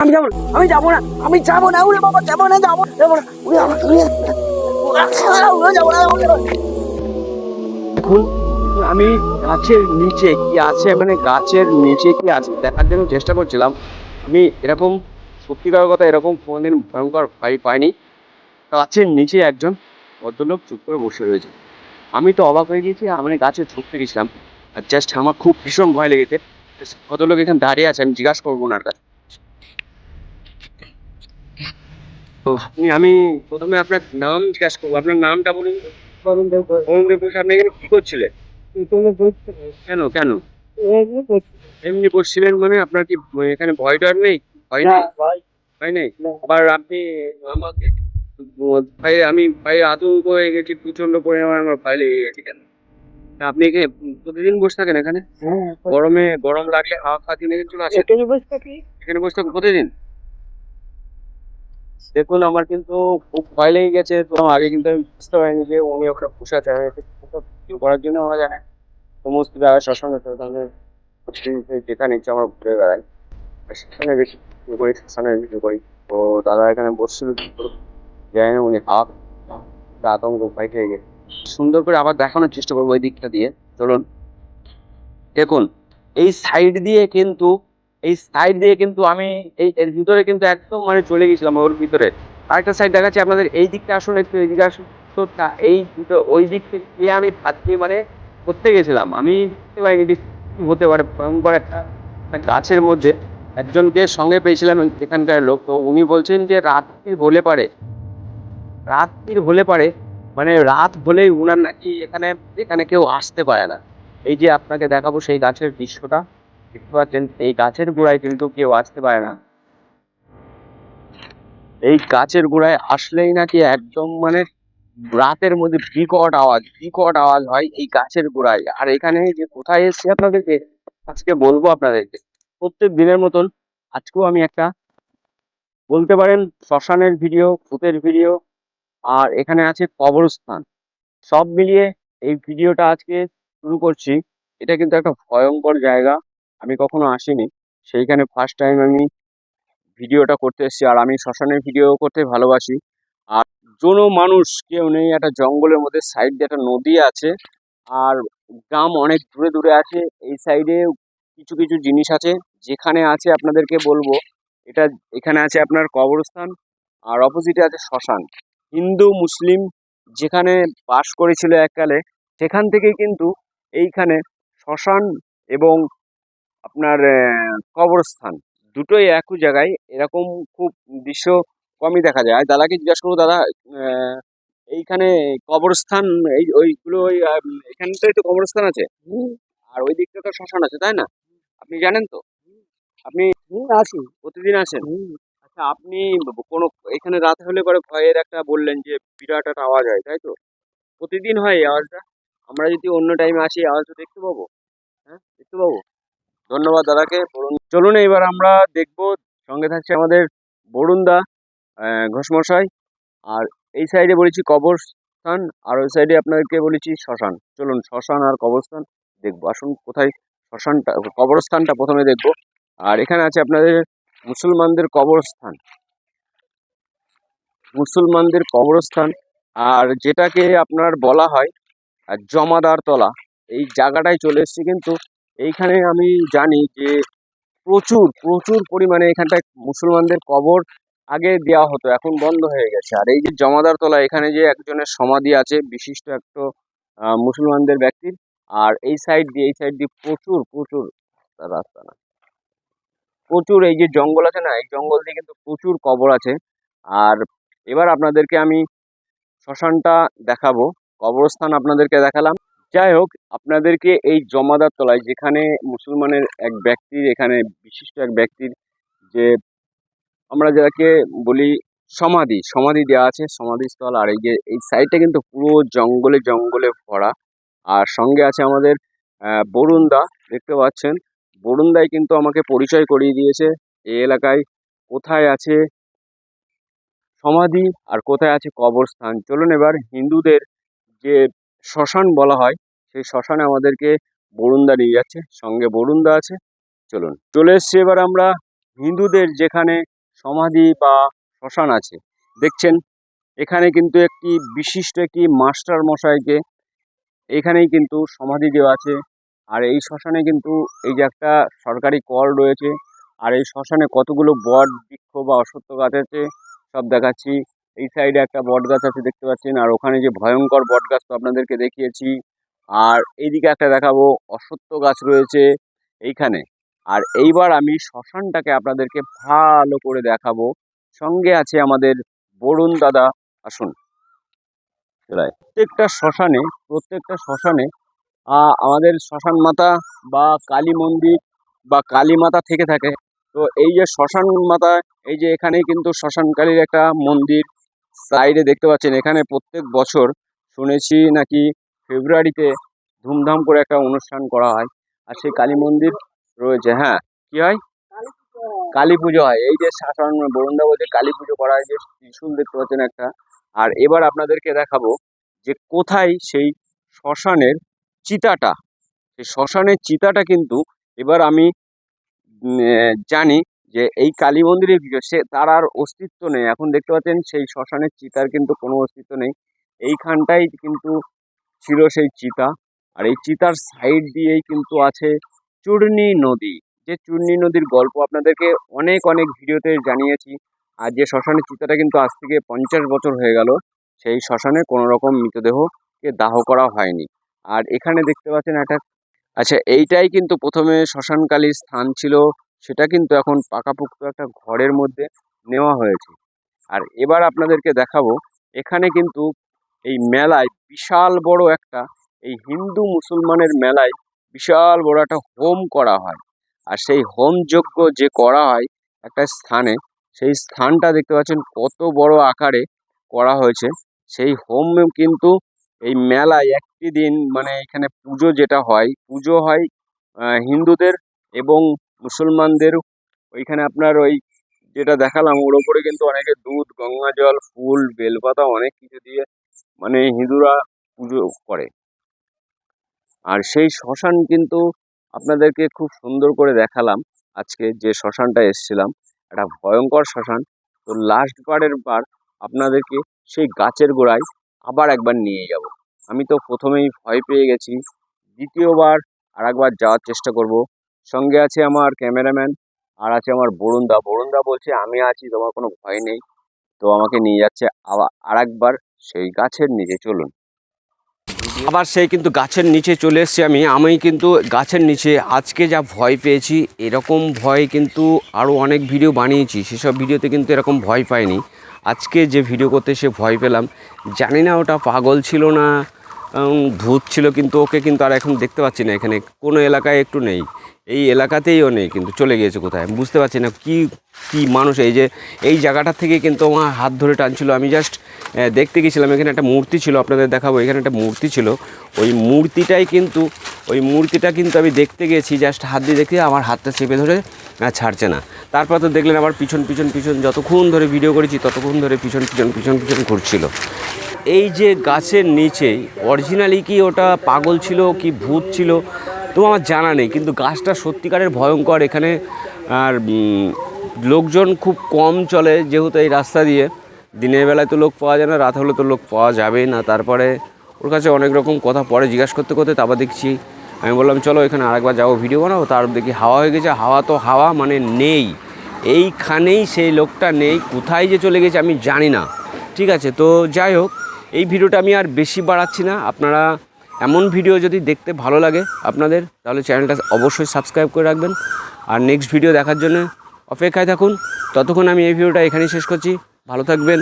আমি যাবো না, আমি যাবো না, আমি যাবো না, ওরে বাবা যাবো না, যাবো যাবো না, ওরে আমার যাবো না, এখন আমি গাছের নিচে কি আছে, মানে গাছের নিচে কি আছে দেখার জন্য চেষ্টা করছিলাম। আমি এরকম, সত্যিকার কথা, এরকম কোনোদিন ভয়ঙ্কর ভয় পাইনি। গাছের নিচে একজন ভদ্রলোক চুপ করে বসে রয়েছে। আমি তো অবাক হয়ে গেছি, আমি গাছে ঢুকতে গেছিলাম আর জাস্ট আমার খুব ভীষণ ভয় লেগেছে। ভদ্রলোক এখানে দাঁড়িয়ে আছে, আমি জিজ্ঞাসা করবো ওনার কাছে। তো আমি প্রথমে আপনার নাম জিজ্ঞাসা করবো, আপনার নামটা বলুন। অরুণ দেব ঘোষ, আপনি এখানে কি করছিলেন? কেন কেন এমনি বসছিলেন? মানে আপনার কি এখানে ভয় টয় নেই? ভয় নেই? ভয় নেই? আবার আপনি আমাকে ভাই, আমি ভাই আতঙ্ক হয়ে গেছি প্রচন্ড পরিমাণে, আমার ভয় লেগে গেছে। কেন? তা আপনি এখানে প্রতিদিন বসে থাকেন এখানে? গরমে গরম লাগলে হাওয়া খাওয়ার জন্য এখানে চলে আসেন? এখানে বসে থাকেন প্রতিদিন? দেখুন, আমার কিন্তু খুব ভয় লেগে গেছে। তো আগে কিন্তু আমি বুঝতে পারিনি যে উনি ওখানে বসে আছে। আমি কিছু করার জন্য আমরা জানি সমস্ত জায়গায় শ্মশান আছে, তাহলে যেখানে ইচ্ছা আমরা ঘুরে বেড়াই। আর সেখানে বেশি ভিডিও করি, শ্মশানে ভিডিও করি। তো দাদা এখানে বসছিল, কি করে জানি না, উনি হাফ আতঙ্ক ভয় খেয়ে গেছে। সুন্দর করে আবার দেখানোর চেষ্টা করবো ওই দিকটা দিয়ে। চলুন। দেখুন, এই সাইড দিয়ে কিন্তু, এই সাইড দিয়ে কিন্তু আমি এর ভিতরে কিন্তু একদম মানে চলে গেছিলাম ওর ভিতরে। আরেকটা সাইড দেখাচ্ছি আপনাদের, এই দিকটা আসুন, একটু এদিকে আসুন। তো এই দুটো ওই দিক থেকে আমি ভাবছি মানে করতে গেছিলাম, আমি বুঝতে পারিনি যে কি হতে পারে। ভয়ঙ্কর একটা একটা গাছের মধ্যে একজনকে সঙ্গে পেয়েছিলাম এখানকার লোক। তো উনি বলছেন যে রাত্রির হলে পারে মানে রাত হলেই উনার নাকি এখানে এখানে কেউ আসতে পারে না। এই যে আপনাকে দেখাবো সেই গাছের দৃশ্যটা, দেখতে পাচ্ছেন এই গাছের গোড়ায় কিন্তু কেউ আসতে পারে না। এই গাছের গোড়ায় আসলেই নাকি একদম মানে রাতের মধ্যে বিকট আওয়াজ হয় এই গাছের গোড়ায়। আর এখানে যে কোথায় এসেছি আপনাদেরকে আজকে বলবো আপনাদেরকে, প্রত্যেক দিনের মতন আজকেও আমি একটা, বলতে পারেন, শ্মশানের ভিডিও, ভূতের ভিডিও, আর এখানে আছে কবরস্থান, সব মিলিয়ে এই ভিডিওটা আজকে শুরু করছি। এটা কিন্তু একটা ভয়ঙ্কর জায়গা, আমি কখনো আসিনি, সেইখানে ফার্স্ট টাইম আমি ভিডিওটা করতে এসেছি। আর আমি শ্মশানের ভিডিও করতে ভালোবাসি। আর কোনো মানুষ কেউ নেই, একটা জঙ্গলের মধ্যে, সাইড দিয়ে একটা নদী আছে, আর গ্রাম অনেক দূরে দূরে আছে। এই সাইডে কিছু কিছু জিনিস আছে, যেখানে আছে আপনাদেরকে বলবো। এটা, এখানে আছে আপনার কবরস্থান, আর অপোজিটে আছে শ্মশান। হিন্দু মুসলিম যেখানে বাস করেছিল এককালে, সেখান থেকেই কিন্তু এইখানে শ্মশান এবং আপনার কবরস্থান দুটোই একই জায়গায়। এরকম খুব দৃশ্য কমই দেখা যায়। আর দাদাকে জিজ্ঞাসা করবো, দাদা এইখানে কবরস্থান, এই ওইগুলো ওই এখানটাই তো কবরস্থান আছে, আর ওই দিকটা তো শ্মশান আছে, তাই না? আপনি জানেন তো? আপনি আসি, প্রতিদিন আসেন? আচ্ছা, আপনি কোনো এখানে রাত হলে পরে ভয়ের একটা বললেন যে বিরাট একটা আওয়াজ হয়, তাই তো? প্রতিদিন হয় এই আওয়াজটা? আমরা যদি অন্য টাইমে আসি এই আওয়াজটা দেখতে পাবো? হ্যাঁ, দেখতে পাবো। ধন্যবাদ দাদাকে। চলুন এবার আমরা দেখবো। সঙ্গে থাকছে আমাদের বরুণ দা, ঘোষমশাই। আর এই সাইডে বলেছি কবরস্থান, আর ওই সাইডে আপনাদেরকে বলেছি শ্মশান। চলুন শ্মশান আর কবরস্থান দেখবো। আসুন, কোথায় শ্মশানটা, কবরস্থানটা প্রথমে দেখবো। আর এখানে আছে আপনাদের মুসলমানদের কবরস্থান, মুসলমানদের কবরস্থান, আর যেটাকে আপনার বলা হয় জমাদার তলা। এই জায়গাটায় চলে এসেছি, কিন্তু এইখানে আমি জানি যে প্রচুর প্রচুর পরিমাণে এখানটায় মুসলমানদের কবর আগে দেওয়া হতো, এখন বন্ধ হয়ে গেছে। আর এই যে জমাদার তলা, এখানে যে একজনের সমাধি আছে, বিশিষ্ট একটা মুসলমানদের ব্যক্তির। আর এই সাইড দিয়ে প্রচুর প্রচুর, রাস্তা না, প্রচুর এই যে জঙ্গল আছে না, এই জঙ্গল দিয়ে কিন্তু প্রচুর কবর আছে। আর এবার আপনাদেরকে আমি শ্মশানটা দেখাবো, কবরস্থান আপনাদেরকে দেখালাম। যাই হোক, আপনাদেরকে এই জমাদার তলায়, যেখানে মুসলমানের এক ব্যক্তির, এখানে বিশিষ্ট এক ব্যক্তির যে আমরা যাকে বলি সমাধি, সমাধি দেওয়া আছে, সমাধিস্থল। আর এই যে এই সাইডটা কিন্তু পুরো জঙ্গলে জঙ্গলে ভরা। আর সঙ্গে আছে আমাদের বরুণ দা, দেখতে পাচ্ছেন। বরুণ দাই কিন্তু আমাকে পরিচয় করিয়ে দিয়েছে এই এলাকায় কোথায় আছে সমাধি আর কোথায় আছে কবরস্থান। চলুন এবার হিন্দুদের যে শ্মশান বলা হয়, সেই শ্মশানে আমাদেরকে বরুণদা নিয়ে যাচ্ছে, সঙ্গে বরুণদা আছে। চলুন, চলে এসছি এবার আমরা হিন্দুদের যেখানে সমাধি বা শ্মশান আছে। দেখছেন এখানে কিন্তু একটি বিশিষ্ট একটি মাস্টার মশাইকে এখানেই কিন্তু সমাধি দেওয়া আছে। আর এই শ্মশানে কিন্তু এই যে একটা সরকারি কল রয়েছে, আর এই শ্মশানে কতগুলো বট বৃক্ষ বা অশ্বত্থ গাছ আছে সব দেখাচ্ছি। এই সাইডে একটা বট গাছ আছে দেখতে পাচ্ছেন, আর ওখানে যে ভয়ঙ্কর বট গাছ তো আপনাদেরকে দেখিয়েছি। আর এইদিকে একটা দেখাবো অশ্বত্থ গাছ রয়েছে এইখানে। আর এইবার আমি শ্মশানটাকে আপনাদেরকে ভালো করে দেখাবো। সঙ্গে আছে আমাদের বরুণ দাদা, আসুন। প্রত্যেকটা শ্মশানে আমাদের শ্মশান মাতা বা কালী মন্দির বা কালী মাতা থেকে থাকে। তো এই যে শ্মশান মাতা, এই যে এখানেই কিন্তু শ্মশানকালীর একটা মন্দির সাইডে দেখতে পাচ্ছেন। এখানে প্রত্যেক বছর শুনেছি নাকি ফেব্রুয়ারিতে ধুমধাম করে একটা অনুষ্ঠান করা হয়। আর সেই কালী মন্দির রয়েছে। হ্যাঁ, কি হয়? কালী পুজো হয়। এই যে শ্মশান বরুণদা বলছে কালী পুজো করা হয়, যে ত্রিশূল দেখতে পাচ্ছেন একটা। আর এবার আপনাদেরকে দেখাবো যে কোথায় সেই শ্মশানের চিতাটা। সেই শ্মশানের চিতাটা কিন্তু এবার আমি জানি যে এই কালী মন্দিরের ভিতরে তার আর অস্তিত্ব নেই। এখন দেখতে পাচ্ছেন সেই শ্মশানের চিতার কিন্তু কোনো অস্তিত্ব নেই। এইখানটাই কিন্তু ছিল সেই চিতা। আর এই চিতার সাইড দিয়েই কিন্তু আছে চূর্ণী নদী। যে চূর্ণী নদীর গল্প আপনাদেরকে অনেক অনেক ভিডিওতে জানিয়েছি। আর যে শ্মশানের চিতাটা কিন্তু আজ থেকে 50 বছর হয়ে গেল সেই শ্মশানে কোনো রকম মৃতদেহকে দাহ করা হয়নি। আর এখানে দেখতে পাচ্ছেন একটা, আচ্ছা এইটাই কিন্তু প্রথমে শ্মশানকালীর স্থান ছিল, সেটা কিন্তু এখন পাকাপোক্ত একটা ঘরের মধ্যে নেওয়া হয়েছে। আর এবার আপনাদেরকে দেখাবো এখানে কিন্তু এই মেলায় বিশাল বড় একটা, এই হিন্দু মুসলমানের মেলায় বিশাল বড় একটা হোম করা হয়। আর সেই হোম যজ্ঞ যে করা হয় একটা স্থানে, সেই স্থানটা দেখতে পাচ্ছেন কত বড় আকারে করা হয়েছে। সেই হোম কিন্তু এই মেলায় একটি দিন, মানে এখানে পুজো যেটা হয়, পুজো হয় হিন্দুদের এবং মুসলমানদের। ওইখানে আপনার ওই যেটা দেখালাম ওর ওপরে কিন্তু অনেকে দুধ, গঙ্গা জল, ফুল, বেলপাতা অনেক কিছু দিয়ে মানে হিন্দুরা পুজো করে। আর সেই শ্মশান কিন্তু আপনাদেরকে খুব সুন্দর করে দেখালাম আজকে যে শ্মশানটা এসেছিলাম, একটা ভয়ঙ্কর শ্মশান। তো লাস্ট বার আপনাদেরকে সেই গাছের গোড়ায় আবার একবার নিয়ে যাব। আমি তো প্রথমেই ভয় পেয়ে গেছি, দ্বিতীয়বার আর একবার যাওয়ার চেষ্টা করব। সঙ্গে আছে আমার ক্যামেরাম্যান, আর আছে আমার বরুণদা বলছে আমি আছি, তোমার কোনো ভয় নেই। তো আমাকে নিয়ে যাচ্ছে আবার আর একবার সেই গাছের নিচে, চলুন। আবার সেই কিন্তু গাছের নিচে চলে এসেছি আমি কিন্তু গাছের নিচে আজকে যা ভয় পেয়েছি, এরকম ভয় কিন্তু আরও অনেক ভিডিও বানিয়েছি, সেসব ভিডিওতে কিন্তু এরকম ভয় পাইনি। আজকে যে ভিডিও করতে সে ভয় পেলাম, জানি না ওটা পাগল ছিল না ভূত ছিল, কিন্তু ওকে কিন্তু আর এখন দেখতে পাচ্ছি না। এখানে কোনো এলাকায় একটু নেই, এই এলাকাতেইও নেই, কিন্তু চলে গিয়েছে কোথায় আমি বুঝতে পারছি না। কি মানুষ, এই যে এই জায়গাটার থেকে কিন্তু আমার হাত ধরে টানছিল। আমি জাস্ট দেখতে গেছিলাম, এখানে একটা মূর্তি ছিল, আপনাদের দেখাবো। এখানে একটা মূর্তি ছিল, ওই মূর্তিটা কিন্তু আমি দেখতে গেছি, জাস্ট হাত দিয়ে দেখে আমার হাতটা চেপে ধরে ছাড়ছে না। তারপর তো দেখলেন আবার পিছন যতক্ষণ ধরে ভিডিও করেছি ততক্ষণ ধরে পিছন ঘুরছিল। এই যে গাছের নিচেই অরিজিনালি কি ওটা পাগল ছিল কি ভূত ছিল তো আমার জানা নেই, কিন্তু গাছটা সত্যিকারের ভয়ঙ্কর। এখানে আর লোকজন খুব কম চলে, যেহেতু এই রাস্তা দিয়ে দিনের বেলায় তো লোক পাওয়া যায় না, রাত হলে তো লোক পাওয়া যাবেই না। তারপরে ওর কাছে অনেক রকম কথা পরে জিজ্ঞাসা করতে তারপর দেখছি, আমি বললাম চলো এখানে আরেকবার যাবো ভিডিও বানাবো। তার দেখি হাওয়া হয়ে গেছে, হাওয়া মানে নেই, এইখানেই সেই লোকটা নেই, কোথায় যে চলে গেছে আমি জানি না। ঠিক আছে, তো যাই হোক, এই ভিডিওটা আমি আর বেশি বাড়াচ্ছি না। আপনারা এমন ভিডিও যদি দেখতে ভালো লাগে আপনাদের, তাহলে চ্যানেলটা অবশ্যই সাবস্ক্রাইব করে রাখবেন। আর নেক্সট ভিডিও দেখার জন্য অপেক্ষায় থাকুন। ততক্ষণ আমি এই ভিডিওটা এখানেই শেষ করছি। ভালো থাকবেন।